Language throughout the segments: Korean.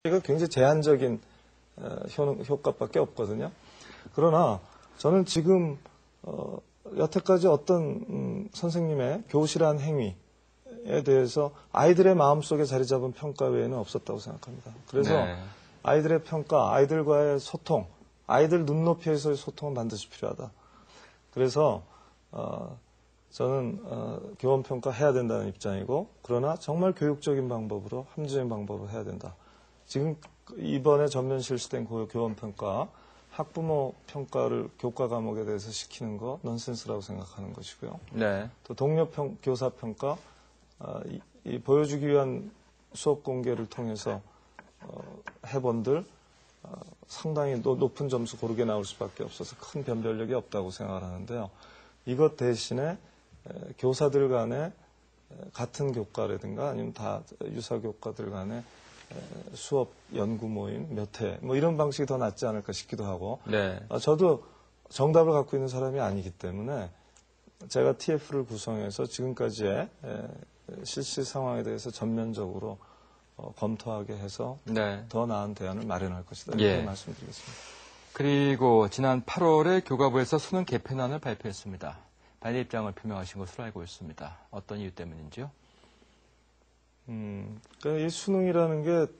이거 굉장히 제한적인 효과밖에 없거든요. 그러나 저는 지금 여태까지 어떤 선생님의 교실한 행위에 대해서 아이들의 마음속에 자리 잡은 평가 외에는 없었다고 생각합니다. 그래서 네. 아이들의 평가, 아이들과의 소통, 아이들 눈높이에서의 소통은 반드시 필요하다. 그래서 저는 교원평가 해야 된다는 입장이고, 그러나 정말 교육적인 방법으로, 합리적인 방법으로 해야 된다. 지금 이번에 전면 실시된 교원평가, 학부모 평가를 교과 과목에 대해서 시키는 거 넌센스라고 생각하는 것이고요. 네. 또 동료 교사 평가, 이 보여주기 위한 수업 공개를 통해서 해본들 상당히 높은 점수 고르게 나올 수밖에 없어서 큰 변별력이 없다고 생각을 하는데요. 이것 대신에 교사들 간에 같은 교과라든가 아니면 다 유사 교과들 간에 수업 연구 모임 몇 회 뭐 이런 방식이 더 낫지 않을까 싶기도 하고 네. 저도 정답을 갖고 있는 사람이 아니기 때문에 제가 TF를 구성해서 지금까지의 실시 상황에 대해서 전면적으로 검토하게 해서 네. 더 나은 대안을 마련할 것이다 이렇게 말씀드리겠습니다. 그리고 지난 8월에 교과부에서 수능 개편안을 발표했습니다. 반대 입장을 표명하신 것으로 알고 있습니다. 어떤 이유 때문인지요? 그러니까 이 수능이라는 게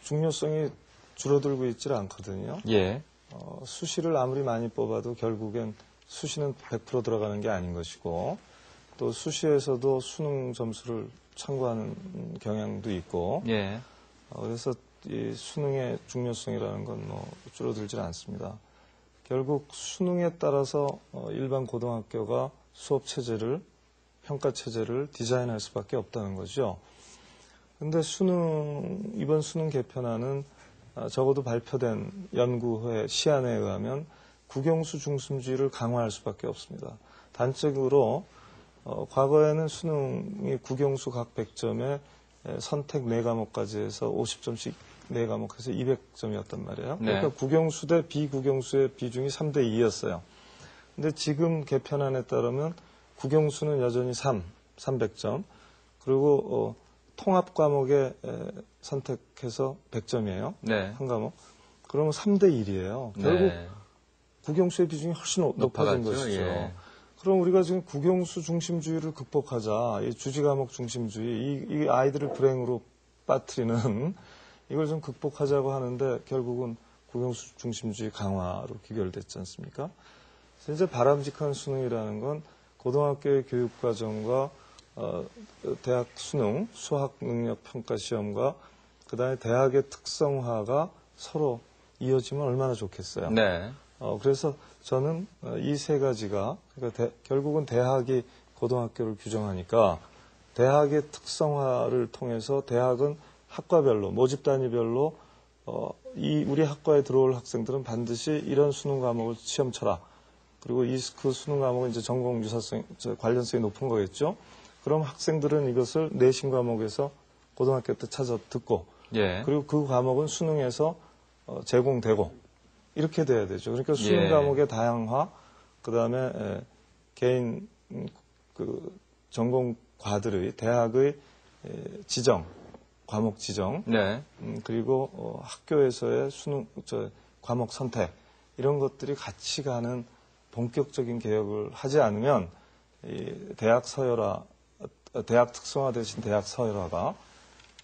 중요성이 줄어들고 있질 않거든요. 예. 수시를 아무리 많이 뽑아도 결국엔 수시는 100% 들어가는 게 아닌 것이고 또 수시에서도 수능 점수를 참고하는 경향도 있고 예. 그래서 이 수능의 중요성이라는 건 뭐 줄어들질 않습니다. 결국 수능에 따라서 일반 고등학교가 수업 체제를 평가 체제를 디자인할 수밖에 없다는 거죠. 근데 이번 수능 개편안은 적어도 발표된 연구회 시안에 의하면 국영수 중심주의를 강화할 수밖에 없습니다. 단적으로 과거에는 수능이 국영수 각 100점에 선택 4과목까지 해서 50점씩 4과목에서 200점이었단 말이에요. 네. 그러니까 국영수 대 비국영수의 비중이 3대 2였어요. 근데 지금 개편안에 따르면 국영수는 여전히 300점, 그리고 통합 과목에 선택해서 100점이에요. 네. 한 과목. 그러면 3대 1이에요. 결국 국영수의 비중이 훨씬 높아진 것이죠. 예. 그럼 우리가 지금 국영수 중심주의를 극복하자, 이 주지 과목 중심주의, 이 아이들을 불행으로 빠뜨리는 이걸 좀 극복하자고 하는데 결국은 국영수 중심주의 강화로 귀결됐지 않습니까? 그래서 이제 바람직한 수능이라는 건 고등학교의 교육과정과 대학 수능, 수학 능력 평가 시험과 그다음에 대학의 특성화가 서로 이어지면 얼마나 좋겠어요. 네. 그래서 저는 이 세 가지가 그러니까 결국은 대학이 고등학교를 규정하니까 대학의 특성화를 통해서 대학은 학과별로 모집 단위별로 우리 학과에 들어올 학생들은 반드시 이런 수능 과목을 시험 쳐라. 그리고 그 수능 과목은 이제 전공 유사성 관련성이 높은 거겠죠. 그럼 학생들은 이것을 내신 과목에서 고등학교 때 찾아 듣고 예. 그리고 그 과목은 수능에서 제공되고 이렇게 돼야 되죠. 그러니까 수능 과목의 다양화, 그다음에 개인 그 전공과들의 대학의 지정, 과목 지정, 네. 그리고 학교에서의 과목 선택 이런 것들이 같이 가는 본격적인 개혁을 하지 않으면 이 대학 서열화, 대학 특성화 대신 대학 서열화가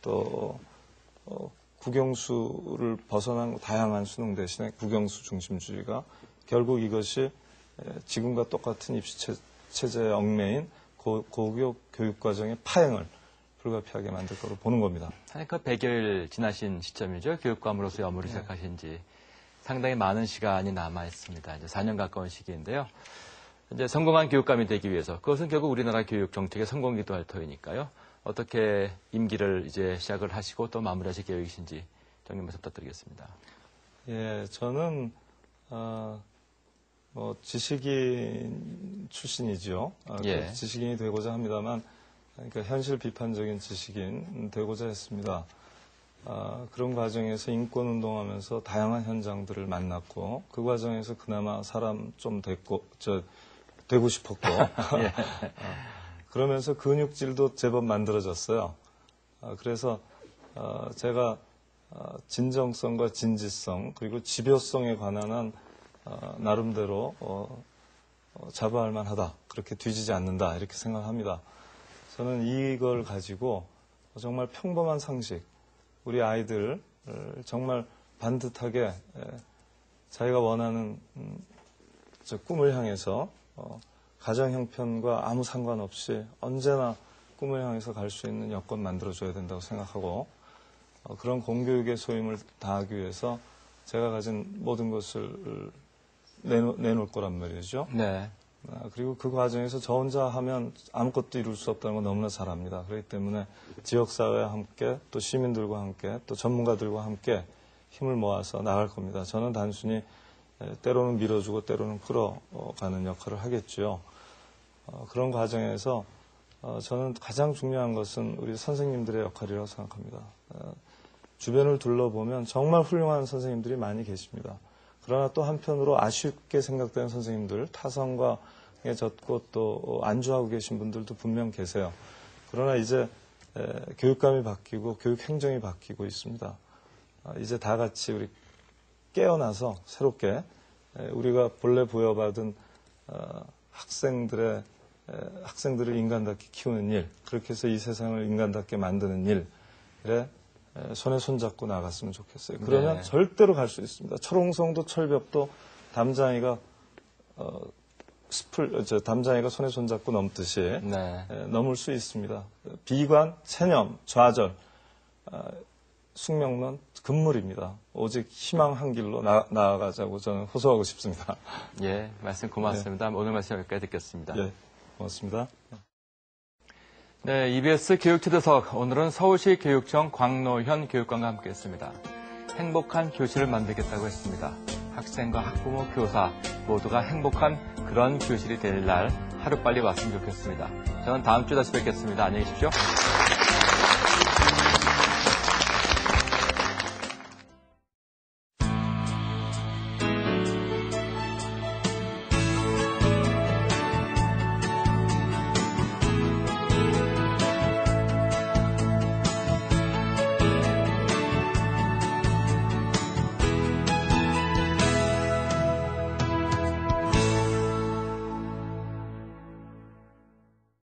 또 국영수를 벗어난 다양한 수능 대신에 국영수 중심주의가 결국 이것이 지금과 똑같은 입시 체제의 얽매인 고교 교육과정의 파행을 불가피하게 만들 거로 보는 겁니다. 한 그 100일 지나신 시점이죠. 교육감으로서 업무를 시작하신 지 상당히 많은 시간이 남아 있습니다. 이제 4년 가까운 시기인데요. 이제 성공한 교육감이 되기 위해서 그것은 결국 우리나라 교육 정책의 성공기도 할 터이니까요. 어떻게 임기를 이제 시작을 하시고 또 마무리하실 계획이신지 정리 말씀 부탁드리겠습니다. 예, 저는 지식인 출신이죠. 예. 지식인이 되고자 합니다만, 그러니까 현실 비판적인 지식인 되고자 했습니다. 그런 과정에서 인권 운동하면서 다양한 현장들을 만났고, 그 과정에서 그나마 사람 좀 되고 싶었고, 예. 그러면서 근육질도 제법 만들어졌어요. 그래서 제가 진정성과 진지성 그리고 집요성에 관한 한 나름대로 자부할 만하다. 그렇게 뒤지지 않는다. 이렇게 생각합니다. 저는 이걸 가지고 정말 평범한 상식, 우리 아이들 정말 반듯하게 자기가 원하는 저 꿈을 향해서 가정 형편과 아무 상관없이 언제나 꿈을 향해서 갈 수 있는 여건 만들어줘야 된다고 생각하고 그런 공교육의 소임을 다하기 위해서 제가 가진 모든 것을 내놓을 거란 말이죠. 네. 그리고 그 과정에서 저 혼자 하면 아무것도 이룰 수 없다는 건 너무나 잘 압니다. 그렇기 때문에 지역사회와 함께 또 시민들과 함께 또 전문가들과 함께 힘을 모아서 나갈 겁니다. 저는 단순히 때로는 밀어주고 때로는 끌어가는 역할을 하겠죠. 그런 과정에서 저는 가장 중요한 것은 우리 선생님들의 역할이라고 생각합니다. 주변을 둘러보면 정말 훌륭한 선생님들이 많이 계십니다. 그러나 또 한편으로 아쉽게 생각되는 선생님들, 타성과에 젖고 또 안주하고 계신 분들도 분명 계세요. 그러나 이제 교육감이 바뀌고 교육 행정이 바뀌고 있습니다. 이제 다 같이 우리 깨어나서 새롭게 우리가 본래 부여받은 학생들을 인간답게 키우는 일, 그렇게 해서 이 세상을 인간답게 만드는 일에 손에 손잡고 나갔으면 좋겠어요. 그러면 네. 절대로 갈 수 있습니다. 철옹성도 철벽도 담장이가 담장이가 손에 손잡고 넘듯이 네. 넘을 수 있습니다. 비관, 체념, 좌절, 숙명론, 금물입니다. 오직 희망 한 길로 나아가자고 저는 호소하고 싶습니다. 예, 말씀 고맙습니다. 오늘 말씀 여기까지 듣겠습니다. 예, 고맙습니다. 네, EBS 교육초대석 오늘은 서울시 교육청 광노현 교육관과 함께했습니다. 행복한 교실을 만들겠다고 했습니다. 학생과 학부모, 교사 모두가 행복한 그런 교실이 될 날 하루빨리 왔으면 좋겠습니다. 저는 다음 주에 다시 뵙겠습니다. 안녕히 계십시오.